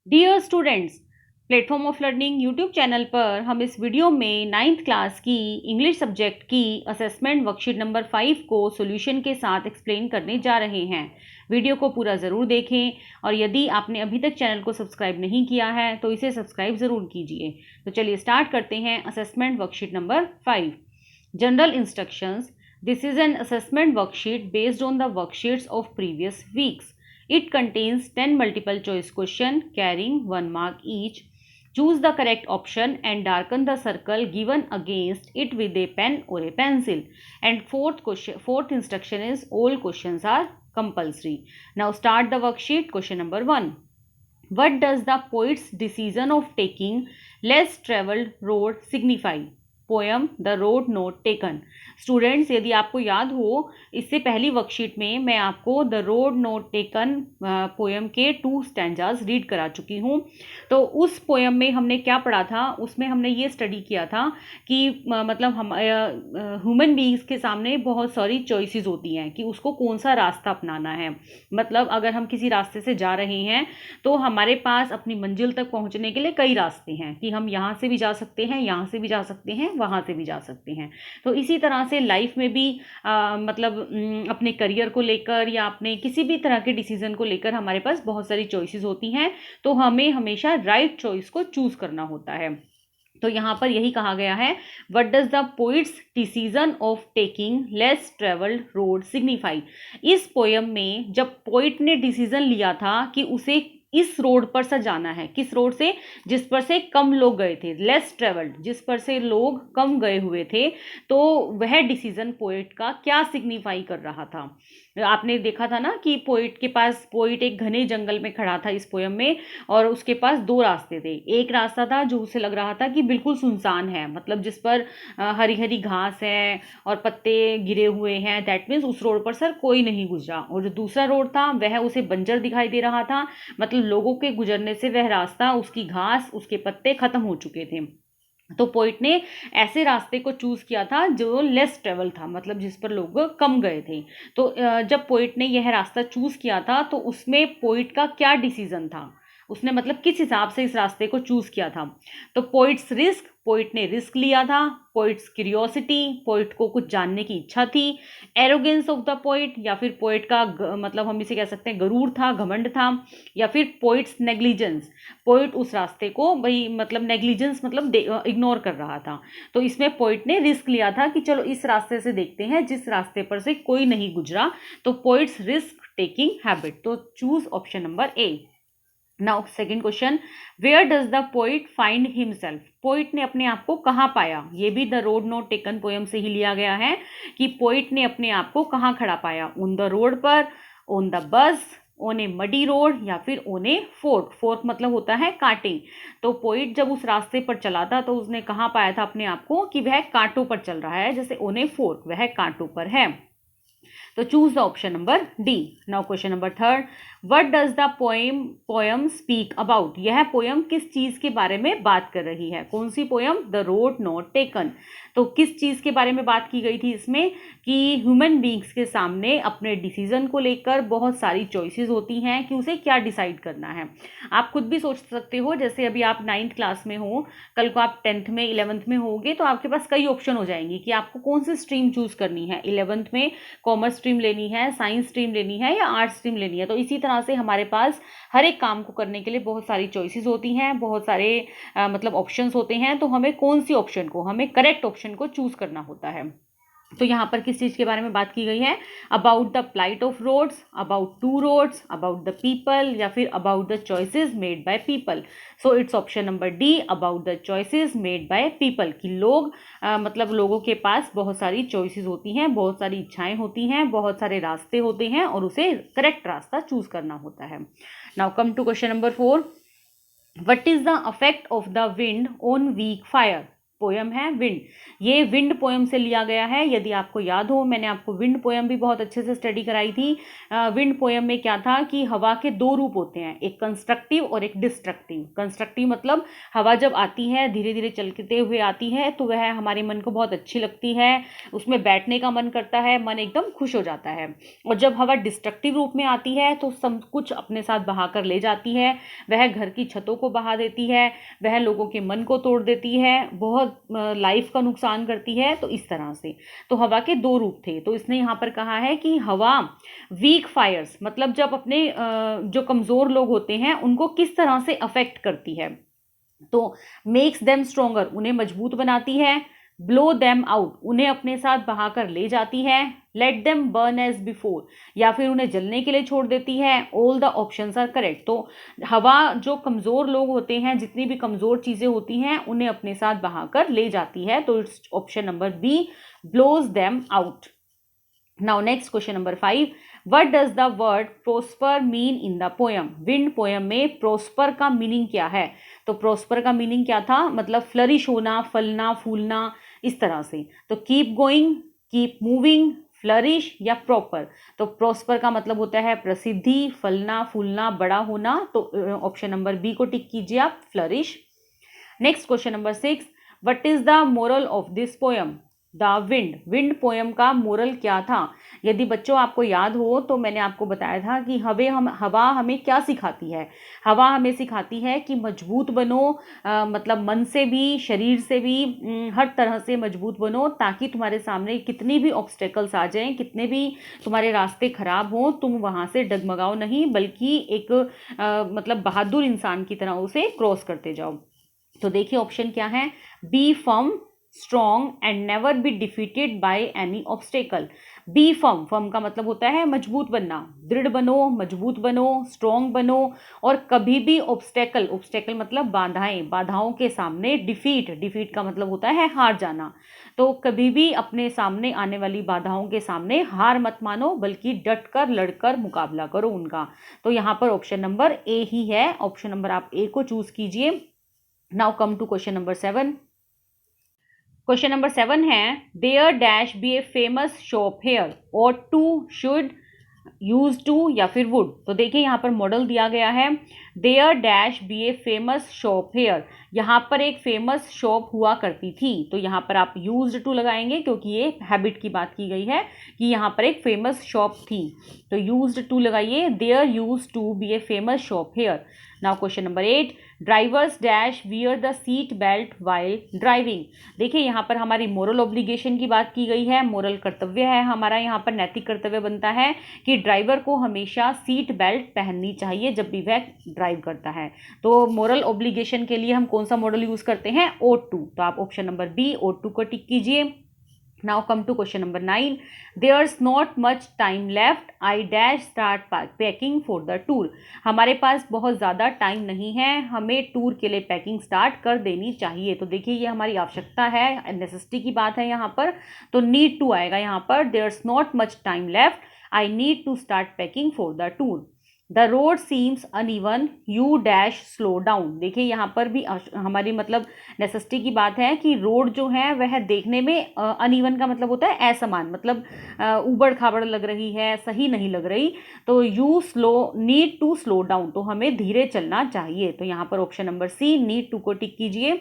Dear students, platform of learning YouTube channel पर हम इस वीडियो में 9th क्लास की इंग्लिश सब्जेक्ट की असेसमेंट वर्कशीट नंबर 5 को सॉल्यूशन के साथ एक्सप्लेन करने जा रहे हैं। वीडियो को पूरा ज़रूर देखें और यदि आपने अभी तक चैनल को सब्सक्राइब नहीं किया है तो इसे सब्सक्राइब ज़रूर कीजिए। तो चलिए स्टार्ट करते हैं assessment worksheet number 5। General instructions. This is an assessment worksheet based on the worksheets of previous weeks. It contains 10 multiple choice questions carrying 1 mark each. Choose the correct option and darken the circle given against it with a pen or a pencil. And fourth instruction is all questions are compulsory. Now start the worksheet. Question number 1. What does the poet's decision of taking less traveled road signify? Poem the road not taken. Students, यदि आपको याद हो, इससे पहली worksheet में मैं आपको the road not taken poem के 2 स्टैंजाज रीड करा चुकी हूँ। तो उस पोयम में हमने क्या पढ़ा था, उसमें हमने ये स्टडी किया था कि मतलब हम ह्यूमन बीइंग्स के सामने बहुत सारी चॉइसेस होती हैं कि उसको कौन सा रास्ता अपनाना है। मतलब अगर हम किसी रास्ते से जा रहे हैं तो हमारे पास अपनी मंजिल तक पहुंचने के लिए कई रास्ते हैं कि हम यहाँ से भी जा सकते हैं, यहाँ से भी जा सकते हैं, वहाँ से भी जा सकते हैं। तो इसी तरह से लाइफ में भी अपने करियर को लेकर या अपने किसी भी तरह के डिसीजन को लेकर हमारे पास बहुत सारी चॉइसेस होती हैं। तो हमें हमेशा राइट चॉइस को चूज करना होता है। तो यहाँ पर यही कहा गया है, what does the poets decision of taking less travelled road signify. इस पोयम में जब पोइट ने डिसीजन लिया था कि उसे इस रोड पर से जाना है, किस रोड से, जिस पर से कम लोग गए थे, लेस ट्रेवल्ड, जिस पर से लोग कम गए हुए थे, तो वह डिसीजन पोइट का क्या सिग्निफाई कर रहा था। आपने देखा था ना कि पोइट एक घने जंगल में खड़ा था इस पोयम में, और उसके पास 2 रास्ते थे। एक रास्ता था जो उसे लग रहा था कि बिल्कुल सुनसान है, मतलब जिस पर हरी हरी घास है और पत्ते गिरे हुए हैं, दैट मीन्स उस रोड पर सर कोई नहीं गुजरा। और जो दूसरा रोड था वह उसे बंजर दिखाई दे रहा था, मतलब लोगों के गुजरने से वह रास्ता, उसकी घास, उसके पत्ते खत्म हो चुके थे। तो पोइट ने ऐसे रास्ते को चूज किया था जो लेस ट्रेवल था, मतलब जिस पर लोग कम गए थे। तो जब पोइट ने यह रास्ता चूज किया था तो उसमें पोइट का क्या डिसीजन था, उसने मतलब किस हिसाब से इस रास्ते को चूज किया था। तो पोइट्स रिस्क, पोइट ने रिस्क लिया था। पोइट्स क्यूरियोसिटी, पोइट को कुछ जानने की इच्छा थी। एरोगेंस ऑफ द पोइट, या फिर पोइट का मतलब हम इसे कह सकते हैं गरूर था, घमंड था। या फिर पोइट्स नेग्लिजेंस, पोइट उस रास्ते को भाई मतलब नेग्लिजेंस मतलब इग्नोर कर रहा था। तो इसमें पोइट ने रिस्क लिया था कि चलो इस रास्ते से देखते हैं जिस रास्ते पर से कोई नहीं गुजरा। तो पोइट्स रिस्क टेकिंग हैबिट। तो choose option number A. Now second question, where does the poet find himself. Poet ने अपने आप को कहाँ पाया। ये भी the road not taken poem से ही लिया गया है कि पोइट ने अपने आप को कहाँ खड़ा पाया। ऑन द रोड पर, on the bus, on A muddy road, या फिर ऑन ए फोर्क। फोर्क मतलब होता है कांटे। तो पोइट जब उस रास्ते पर चला था तो उसने कहाँ पाया था अपने आप को कि वह कांटों पर चल रहा है, जैसे ऑन ए फोर्क, वह कांटों पर है। तो choose the option number D. Now question number 3, what does the poem speak about. यह पोयम किस चीज के बारे में बात कर रही है। कौन सी poem, the road not taken. तो किस चीज के बारे में बात की गई थी इसमें कि ह्यूमन बींग्स के सामने अपने डिसीजन को लेकर बहुत सारी चॉइसेस होती हैं कि उसे क्या डिसाइड करना है। आप खुद भी सोच सकते हो, जैसे अभी आप 9th क्लास में हो, कल को आप 10th में 11th में होगे तो आपके पास कई ऑप्शन हो जाएंगे कि आपको कौन सी स्ट्रीम चूज करनी है। 11th में कॉमर्स स्ट्रीम लेनी है, साइंस स्ट्रीम लेनी है, या आर्ट्स स्ट्रीम लेनी है। तो इसी तरह से हमारे पास हर एक काम को करने के लिए बहुत सारी चॉइसेस होती हैं, बहुत सारे मतलब ऑप्शंस होते हैं। तो हमें कौन सी ऑप्शन को, हमें करेक्ट ऑप्शन को चूज करना होता है। तो यहाँ पर किस चीज़ के बारे में बात की गई है, about the plight of roads, about 2 roads, about the people, या फिर about the choices made by people. So it's option number D, about the choices made by people. कि लोग मतलब लोगों के पास बहुत सारी चॉइसेस होती हैं, बहुत सारी इच्छाएं होती हैं, बहुत सारे रास्ते होते हैं और उसे करेक्ट रास्ता चूज करना होता है। Now come to question number 4, what is the effect of the wind on weak fire. Poem है विंड। ये विंड पोयम से लिया गया है। यदि आपको याद हो, मैंने आपको विंड पोयम भी बहुत अच्छे से स्टडी कराई थी। विंड पोयम में क्या था कि हवा के दो रूप होते हैं, एक कंस्ट्रक्टिव और एक डिस्ट्रक्टिव। कंस्ट्रक्टिव मतलब हवा जब आती है, धीरे धीरे चलते हुए आती है, तो वह हमारे मन को बहुत अच्छी लगती है, उसमें बैठने का मन करता है, मन एकदम खुश हो जाता है। और जब हवा डिस्ट्रक्टिव रूप में आती है तो सब कुछ अपने साथ बहा कर ले जाती है। वह घर की छतों को बहा देती है, वह लोगों के मन को तोड़ देती है, बहुत लाइफ का नुकसान करती है। तो इस तरह से तो हवा के दो रूप थे। तो इसने यहाँ पर कहा है कि हवा वीक फायर्स मतलब जब अपने जो कमज़ोर लोग होते हैं उनको किस तरह से अफेक्ट करती है। तो मेक्स देम स्ट्रोंगर, उन्हें मजबूत बनाती है। ब्लो देम आउट, उन्हें अपने साथ बहाकर ले जाती है। Let them burn as before, या फिर उन्हें जलने के लिए छोड़ देती है। All the options are correct. तो हवा जो कमज़ोर लोग होते हैं, जितनी भी कमज़ोर चीज़ें होती हैं, उन्हें अपने साथ बहाकर ले जाती है। तो it's option number B, blows them out. Now next question number 5, what does the word prosper mean in the poem. Wind poem में प्रोस्पर का मीनिंग क्या है। तो प्रोस्पर का मीनिंग क्या था, मतलब फ्लरिश होना, फलना फूलना, इस तरह से। तो keep going, keep moving, flourish या प्रॉपर। तो प्रोस्पर का मतलब होता है प्रसिद्धि, फलना फूलना, बड़ा होना। तो ऑप्शन नंबर बी को टिक कीजिए आप, flourish. Next question number 6, what is the moral of this poem. The wind, wind poem का मोरल क्या था। यदि बच्चों आपको याद हो तो मैंने आपको बताया था कि हवा हमें क्या सिखाती है। हवा हमें सिखाती है कि मजबूत बनो, मतलब मन से भी, शरीर से भी, हर तरह से मजबूत बनो, ताकि तुम्हारे सामने कितनी भी ऑब्स्टेकल्स आ जाएं, कितने भी तुम्हारे रास्ते खराब हों, तुम वहाँ से डगमगाओ नहीं, बल्कि एक मतलब बहादुर इंसान की तरह उसे क्रॉस करते जाओ। तो देखिए ऑप्शन क्या है, be firm, strong and never be defeated by any obstacle. Be firm, firm का मतलब होता है मजबूत बनना, दृढ़ बनो, मजबूत बनो, स्ट्रॉन्ग बनो, और कभी भी ऑब्स्टेकल, ऑब्स्टेकल मतलब बाधाएं, बाधाओं के सामने डिफीट, डिफीट का मतलब होता है हार जाना। तो कभी भी अपने सामने आने वाली बाधाओं के सामने हार मत मानो, बल्कि डट कर लड़कर मुकाबला करो उनका। तो यहाँ पर ऑप्शन नंबर ए ही है। ऑप्शन नंबर आप ए को चूज कीजिए। Now come to question number 7। Question number 7 है, there dash be a famous shop here, ought to, should, use to या फिर वुड। तो देखिए यहाँ पर मॉडल दिया गया है, there dash be a famous shop here. यहाँ पर एक फेमस शॉप हुआ करती थी, तो यहाँ पर आप यूज्ड टू लगाएंगे, क्योंकि ये हैबिट की बात की गई है कि यहाँ पर एक फेमस शॉप थी। तो यूज्ड टू लगाइए, there use to be a famous shop here. Now question number 8, drivers dash wear the seat belt while driving. देखिए यहाँ पर हमारी मोरल ऑब्लिगेशन की बात की गई है, मोरल कर्तव्य है हमारा, यहाँ पर नैतिक कर्तव्य बनता है कि ड्राइवर को हमेशा सीट बेल्ट पहननी चाहिए जब भी वह ड्राइव करता है। तो मोरल ऑब्लिगेशन के लिए हम कौन सा मॉडल यूज करते हैं, ought to। तो आप option number B, ought to को टिक कीजिए। Now come to question number 9, there's not much time left, I dash start packing for the tour. हमारे पास बहुत ज़्यादा टाइम नहीं है, हमें टूर के लिए पैकिंग स्टार्ट कर देनी चाहिए। तो देखिए ये हमारी आवश्यकता है, नेसेसिटी की बात है यहाँ पर। तो नीड टू आएगा यहाँ पर, there's not much time left, I need to start packing for the tour. The road seems uneven, you dash slow down. देखिए यहाँ पर भी हमारी मतलब नेसेसिटी की बात है कि रोड जो है वह देखने में अनइवन का मतलब होता है असमान, मतलब उबड़ खाबड़ लग रही है, सही नहीं लग रही। तो you slow, need to slow down, तो हमें धीरे चलना चाहिए। तो यहाँ पर option number C, need to को टिक कीजिए।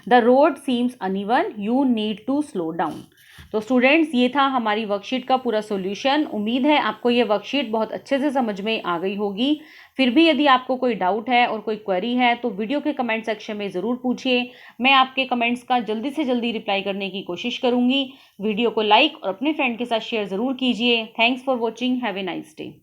The road seems uneven, you need to slow down. तो स्टूडेंट्स ये था हमारी वर्कशीट का पूरा सॉल्यूशन। उम्मीद है आपको ये वर्कशीट बहुत अच्छे से समझ में आ गई होगी। फिर भी यदि आपको कोई डाउट है और कोई क्वेरी है तो वीडियो के कमेंट सेक्शन में ज़रूर पूछिए। मैं आपके कमेंट्स का जल्दी से जल्दी रिप्लाई करने की कोशिश करूँगी। वीडियो को लाइक और अपने फ्रेंड के साथ शेयर ज़रूर कीजिए। Thanks for watching, have a nice day.